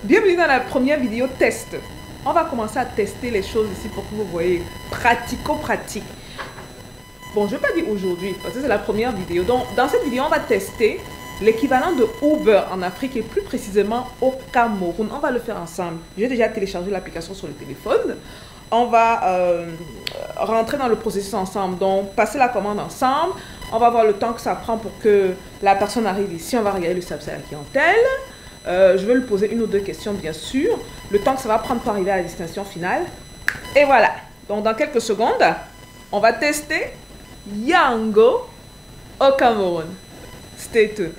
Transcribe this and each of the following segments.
Bienvenue dans la première vidéo test. On va commencer à tester les choses ici pour que vous voyez pratico-pratique. Bon, je ne vais pas dire aujourd'hui parce que c'est la première vidéo. Donc, dans cette vidéo, on va tester l'équivalent de Uber en Afrique et plus précisément au Cameroun. On va le faire ensemble. J'ai déjà téléchargé l'application sur le téléphone. On va rentrer dans le processus ensemble. Donc, passer la commande ensemble. On va voir le temps que ça prend pour que la personne arrive ici. On va regarder le service à la clientèle. Je vais lui poser une ou deux questions, bien sûr. Le temps que ça va prendre pour arriver à la destination finale. Et voilà. Donc, dans quelques secondes, on va tester Yango au Cameroun. Stay tuned.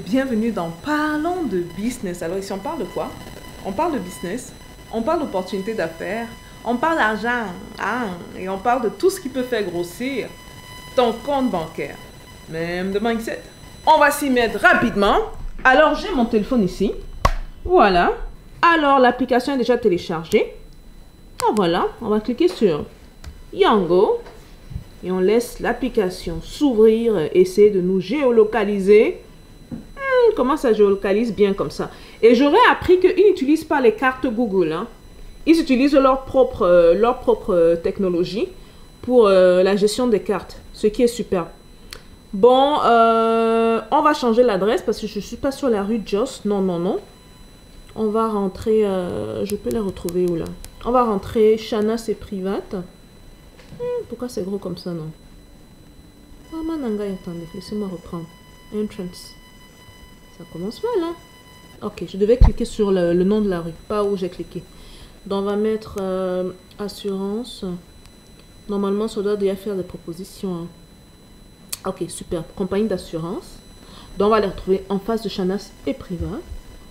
Bienvenue dans Parlons de business. Alors ici on parle de quoi? On parle de business, on parle d'opportunités d'affaires, on parle d'argent, et on parle de tout ce qui peut faire grossir ton compte bancaire. Même de mindset. On va s'y mettre rapidement. Alors j'ai mon téléphone ici. Voilà. Alors l'application est déjà téléchargée. Ah voilà, on va cliquer sur Yango et on laisse l'application s'ouvrir, essayer de nous géolocaliser. Comment ça géolocalise bien comme ça? Et j'aurais appris qu'ils n'utilisent pas les cartes Google. Hein. Ils utilisent leur propre technologie pour la gestion des cartes. Ce qui est super. Bon, on va changer l'adresse parce que je ne suis pas sur la rue Jos. Non, non, non. On va rentrer... je peux la retrouver où là? On va rentrer Chana, c'est private. Pourquoi c'est gros comme ça, non? Ah, Mananga, attendez. Laissez-moi reprendre. Entrance. Ça commence mal, hein? Ok, je devais cliquer sur le nom de la rue, pas où j'ai cliqué. Donc, on va mettre assurance. Normalement, ça doit déjà faire des propositions. Hein. Ok, super. Compagnie d'assurance. Donc, on va les retrouver en face de Chanas et Privat.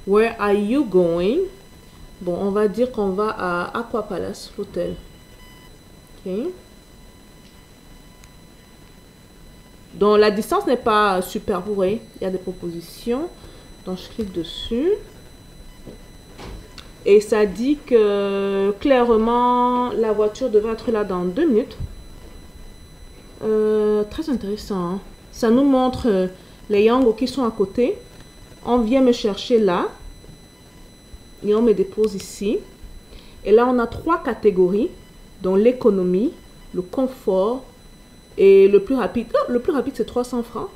Where are you going? Bon, on va dire qu'on va à Aqua Palace, l'hôtel. Ok. Donc, la distance n'est pas super, vous voyez, il y a des propositions. Donc, je clique dessus. Et ça dit que, clairement, la voiture devrait être là dans 2 minutes. Très intéressant. Hein? Ça nous montre les Yango qui sont à côté. On vient me chercher là. Et on me dépose ici. Et là, on a 3 catégories. Donc, l'économie, le confort. Et le plus rapide, le plus rapide c'est 300 francs.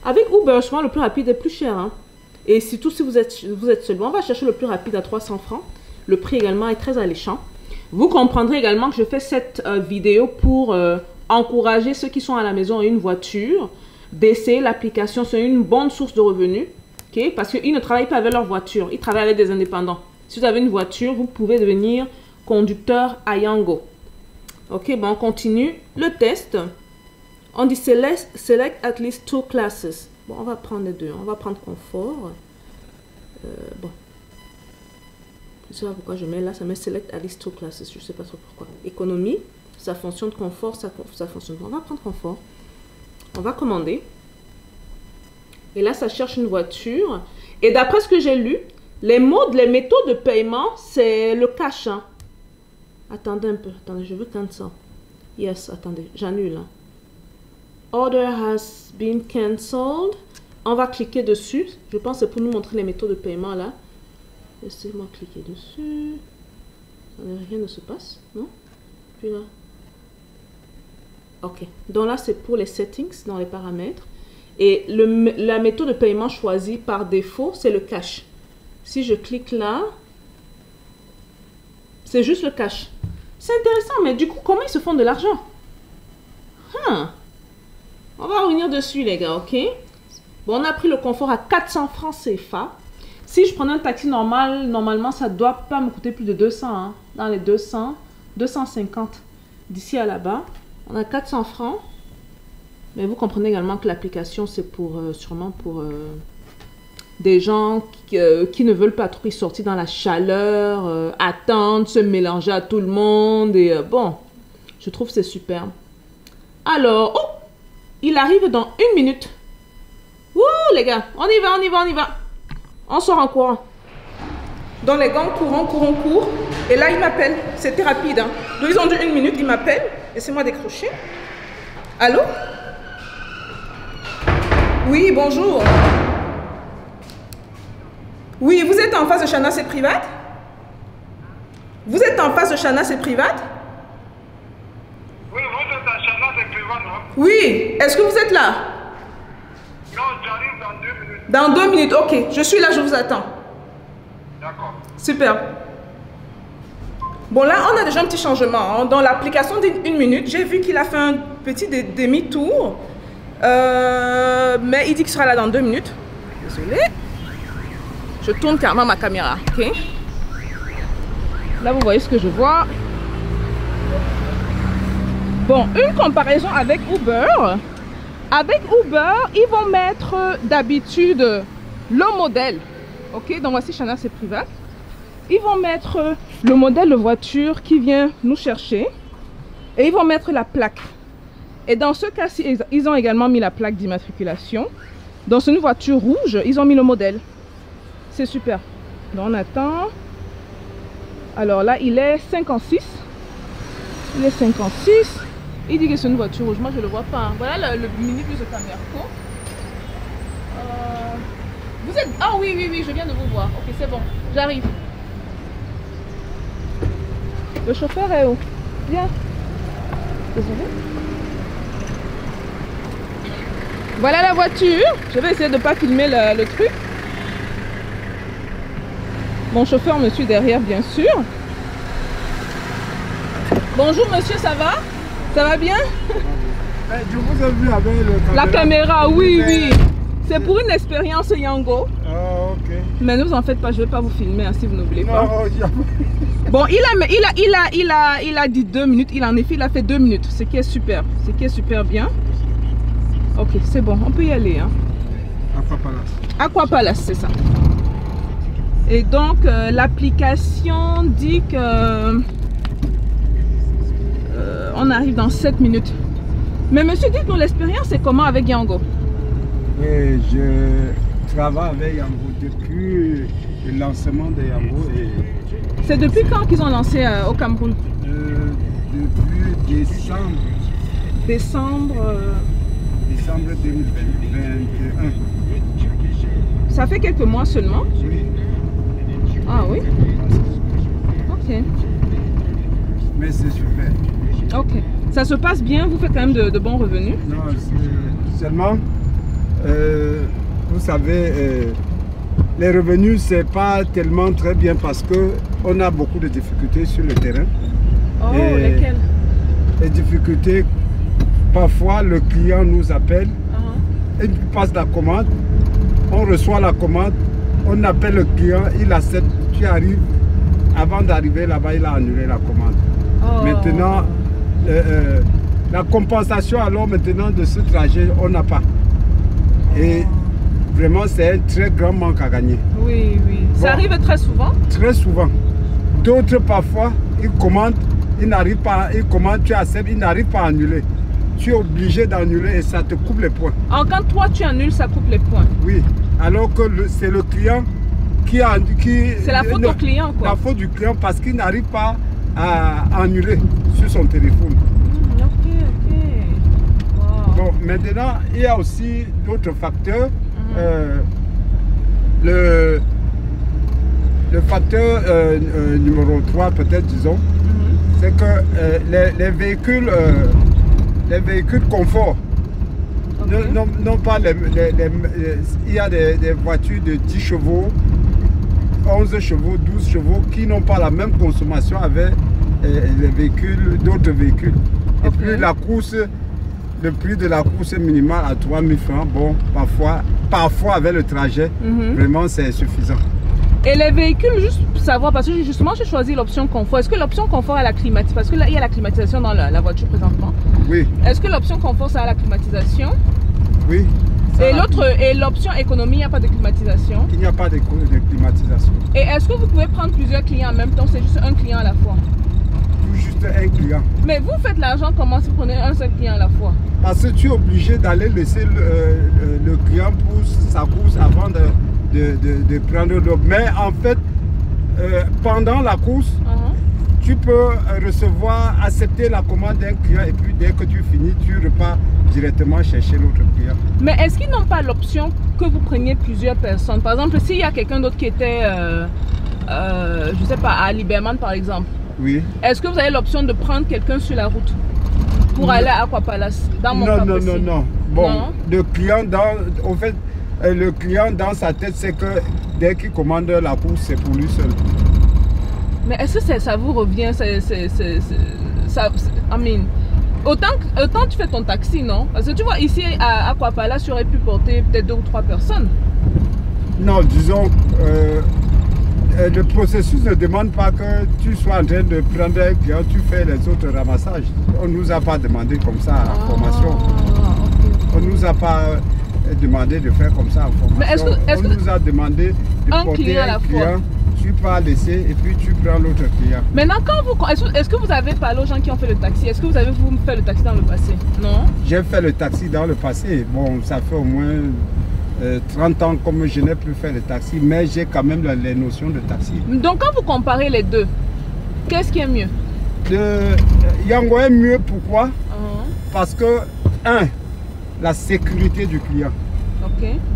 Avec Uber, souvent le plus rapide est plus cher. Hein. Et surtout si vous êtes seul, on va chercher le plus rapide à 300 francs. Le prix également est très alléchant. Vous comprendrez également que je fais cette vidéo pour encourager ceux qui sont à la maison et une voiture d'essayer l'application. C'est une bonne source de revenus. Okay? Parce qu'ils ne travaillent pas avec leur voiture, ils travaillent avec des indépendants. Si vous avez une voiture, vous pouvez devenir conducteur à Yango. Ok, bon, on continue le test. On dit select at least 2 classes. Bon, on va prendre les deux. On va prendre confort. Bon. Je ne sais pas pourquoi je mets là. Ça met select at least 2 classes. Je ne sais pas trop pourquoi. Économie, ça fonctionne. Confort, ça fonctionne. On va prendre confort. On va commander. Et là, ça cherche une voiture. Et d'après ce que j'ai lu, les méthodes de paiement, c'est le cash. Hein. Attendez un peu. Attendez, je veux cancel. Yes, attendez. J'annule. Order has been cancelled. On va cliquer dessus. Je pense que c'est pour nous montrer les méthodes de paiement là. Laissez-moi cliquer dessus. Rien ne se passe, non? Puis là. Ok. Donc là, c'est pour les settings, dans les paramètres. Et la méthode de paiement choisie par défaut, c'est le cash. Si je clique là, c'est juste le cash. C'est intéressant, mais du coup, comment ils se font de l'argent? On va revenir dessus, les gars, ok? Bon, on a pris le confort à 400 francs CFA. Si je prenais un taxi normal, normalement, ça ne doit pas me coûter plus de 200. Hein? Dans les 200, 250. D'ici à là-bas, on a 400 francs. Mais vous comprenez également que l'application, c'est pour sûrement pour des gens qui ne veulent pas trop y sortir dans la chaleur, attendre, se mélanger à tout le monde. Et bon, je trouve que c'est super. Alors, oh, il arrive dans 1 minute. Wouh, les gars, on y va, on y va, on y va. On sort en courant. Donc les gars, on court. Et là, il m'appelle. C'était rapide. Hein. Donc ils ont dit 1 minute, il m'appelle. Laissez-moi décrocher. Allô? Oui, bonjour. Oui, vous êtes en face de Chana, c'est private? Vous êtes en face de Chana, c'est private? Oui, vous êtes à Chana, c'est private, non? Oui, est-ce que vous êtes là? Non, j'arrive dans 2 minutes. Dans 2 minutes, ok. Je suis là, je vous attends. D'accord. Super. Bon, là, on a déjà un petit changement. Hein. Dans l'application d'1 minute, j'ai vu qu'il a fait un petit demi-tour. Mais il dit qu'il sera là dans 2 minutes. Désolé. Je tourne carrément ma caméra, ok? Là, vous voyez ce que je vois. Bon, une comparaison avec Uber. Avec Uber, ils vont mettre d'habitude le modèle. Ok, donc voici Chana, c'est privat. Ils vont mettre le modèle de voiture qui vient nous chercher. Et ils vont mettre la plaque. Et dans ce cas-ci, ils ont également mis la plaque d'immatriculation. Dans une voiture rouge, ils ont mis le modèle. C'est super. Donc on attend. Alors là, il est 56. Il est 56. Il dit que c'est une voiture rouge. Moi, je ne le vois pas. Hein. Voilà le minibus de Camerco. Vous êtes... Ah oui, oui, oui, je viens de vous voir. Ok, c'est bon. J'arrive. Le chauffeur est où? Viens. Désolé. Voilà la voiture. Je vais essayer de ne pas filmer le truc. Mon chauffeur me suit derrière, bien sûr. Bonjour monsieur, ça va? Ça va bien? Je vous ai vu avec la caméra, oui, oui. C'est pour une expérience Yango. Ah, ok. Mais ne vous en faites pas, je ne vais pas vous filmer hein, si vous n'oubliez pas. Non, bon, il a dit 2 minutes. En effet, il a fait 2 minutes. Ce qui est super. Ce qui est super bien. Ok, c'est bon, on peut y aller. Hein. Aqua Palace, c'est ça. Et donc, l'application dit que on arrive dans 7 minutes. Mais monsieur, dites-nous, l'expérience, c'est comment avec Yango? Oui, je travaille avec Yango depuis le lancement de Yango. C'est depuis quand qu'ils ont lancé au Cameroun? Depuis décembre. Décembre 2021. Ça fait quelques mois seulement? Oui. Ah oui? Ok. Mais c'est super. Ok. Ça se passe bien? Vous faites quand même de bons revenus? Non, seulement, vous savez, les revenus, c'est pas tellement très bien parce qu'on a beaucoup de difficultés sur le terrain. Oh, lesquelles? Les difficultés, parfois le client nous appelle, il passe la commande, on reçoit la commande, on appelle le client, il accepte, tu arrives, avant d'arriver là-bas, il a annulé la commande. Oh. Maintenant, la compensation alors maintenant de ce trajet, on n'a pas. Et vraiment, c'est un très grand manque à gagner. Oui, oui. Bon, ça arrive très souvent? Très souvent. D'autres, parfois, ils commandent, ils n'arrivent pas, ils commandent, tu acceptes, ils n'arrivent pas à annuler. Tu es obligé d'annuler et ça te coupe les points. Alors, quand toi, tu annules, ça coupe les points? Oui. Alors que c'est le client qui c'est la faute au client, quoi. La faute du client parce qu'il n'arrive pas à annuler sur son téléphone. Ok, ok. Wow. Bon, maintenant, il y a aussi d'autres facteurs. Le facteur numéro 3, peut-être, disons, c'est que les véhicules confort, okay, non pas il y a des voitures de 10 chevaux, 11 chevaux, 12 chevaux qui n'ont pas la même consommation avec les véhicules, d'autres véhicules. Et okay, puis la course, le prix de la course est minimal à 3 000 francs. Bon, parfois avec le trajet, vraiment c'est suffisant. Et les véhicules, juste pour savoir, parce que justement j'ai choisi l'option confort. Est-ce que l'option confort a la climatisation? Parce que là il y a la climatisation dans la voiture présentement. Oui. Est-ce que l'option confort ça a la climatisation? Oui. Et l'option économie, il n'y a pas de climatisation? Il n'y a pas de climatisation. Et est-ce que vous pouvez prendre plusieurs clients en même temps? C'est juste un client à la fois? Juste un client. Mais vous faites l'argent comment si vous prenez un seul client à la fois? Parce que tu es obligé d'aller laisser le client pour sa course avant de prendre l'autre. Mais en fait, pendant la course, tu peux accepter la commande d'un client et puis dès que tu finis, tu repars directement chercher l'autre client. Mais est-ce qu'ils n'ont pas l'option que vous preniez plusieurs personnes? Par exemple, s'il y a quelqu'un d'autre qui était, je sais pas, à Liberman par exemple. Oui. Est-ce que vous avez l'option de prendre quelqu'un sur la route pour aller à Aqua Palace? Dans mon cas possible. Non. Bon, non? Le client dans sa tête, c'est que dès qu'il commande la course, c'est pour lui seul. Mais est-ce que ça vous revient? Autant tu fais ton taxi, non? Parce que tu vois, ici à Aqua Palace, tu aurais pu porter peut-être 2 ou 3 personnes. Non, disons, le processus ne demande pas que tu sois en train de prendre un client, tu fais les autres ramassages. On ne nous a pas demandé comme ça à la formation. Okay. On ne nous a pas demandé de faire comme ça en formation. On nous a demandé de porter un client. Tu peux laisser et puis tu prends l'autre client. Maintenant, est-ce que vous avez parlé aux gens qui ont fait le taxi? Est-ce que vous avez fait le taxi dans le passé? Non? J'ai fait le taxi dans le passé. Bon, ça fait au moins 30 ans comme je n'ai plus fait le taxi, mais j'ai quand même les notions de taxi. Donc quand vous comparez les deux, qu'est-ce qui est mieux? Yango est mieux, pourquoi? Parce que, la sécurité du client.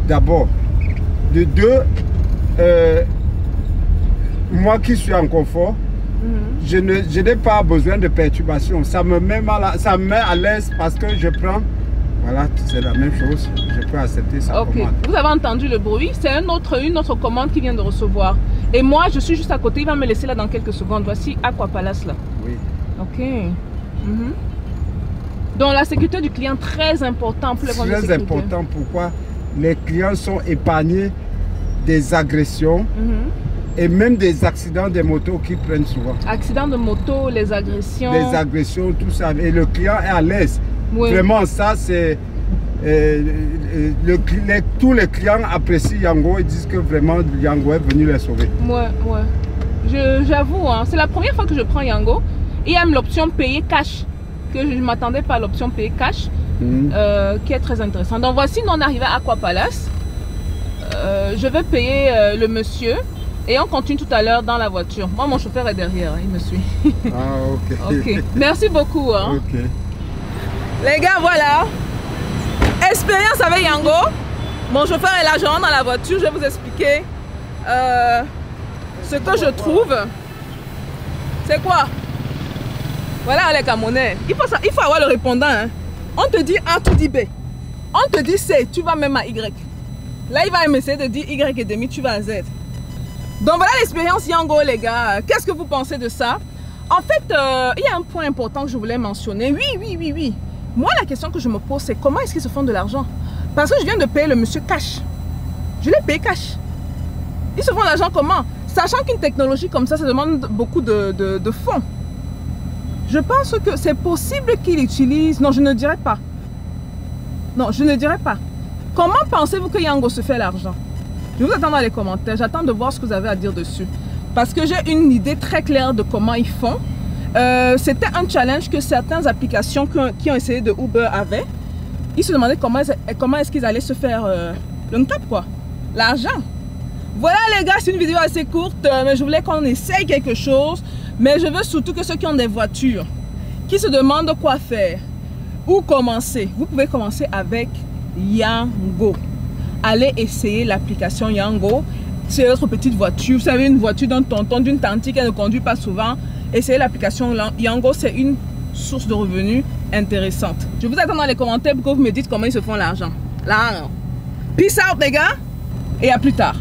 D'abord. De deux, moi qui suis en confort, je n'ai pas besoin de perturbation. Ça me met à l'aise parce que je prends. Voilà, c'est la même chose. Je peux accepter sa commande. Vous avez entendu le bruit? C'est une autre commande qui vient de recevoir. Et moi, je suis juste à côté. Il va me laisser là dans quelques secondes. Voici Aqua Palace là. Oui. Ok. Donc la sécurité du client, très important pour les problèmes de sécurité. Très important. Pourquoi? Les clients sont épargnés des agressions. Et même des accidents de moto qui prennent souvent. Accidents de moto, les agressions. Les agressions, tout ça. Et le client est à l'aise. Oui. Vraiment, ça, c'est... tous les clients apprécient Yango et disent que vraiment Yango est venu les sauver. Ouais. J'avoue, hein, c'est la première fois que je prends Yango. Il y a l'option payer cash. Que je ne m'attendais pas à l'option payer cash. Qui est très intéressante. Donc voici, nous on arrive à Aqua Palace. Je vais payer le monsieur. Et on continue tout à l'heure dans la voiture. Moi, mon chauffeur est derrière, il me suit. Ok. Merci beaucoup. Ok. Les gars, voilà. Expérience avec Yango. Mon chauffeur est là, je rentre dans la voiture. Je vais vous expliquer ce que je trouve. C'est quoi? Voilà les Camerounais. Il faut avoir le répondant. On te dit A, tu dis B. On te dit C, tu vas même à Y. Là, il va essayer de dire Y et demi, tu vas à Z. Donc voilà l'expérience Yango les gars, qu'est-ce que vous pensez de ça? En fait, il y a un point important que je voulais mentionner. Oui. Moi la question que je me pose c'est comment est-ce qu'ils se font de l'argent? Parce que je viens de payer le monsieur cash. Je l'ai payé cash. Ils se font de l'argent comment? Sachant qu'une technologie comme ça demande beaucoup de fonds. Je pense que c'est possible qu'il utilise... Non, je ne dirais pas. Non, je ne dirais pas. Comment pensez-vous que Yango se fait l'argent? Je vous attends dans les commentaires, j'attends de voir ce que vous avez à dire dessus. Parce que j'ai une idée très claire de comment ils font. C'était un challenge que certaines applications qui ont essayé de Uber avaient. Ils se demandaient comment est-ce qu'ils allaient se faire le top quoi, l'argent. Voilà les gars, c'est une vidéo assez courte, mais je voulais qu'on essaye quelque chose. Mais je veux surtout que ceux qui ont des voitures, qui se demandent quoi faire, où commencer, vous pouvez commencer avec Yango. Allez essayer l'application Yango. C'est votre petite voiture. Vous savez, une voiture d'un tonton, d'une tante qui ne conduit pas souvent. Essayez l'application Yango. C'est une source de revenus intéressante. Je vous attends dans les commentaires pour que vous me dites comment ils se font l'argent. Là, peace out les gars. Et à plus tard.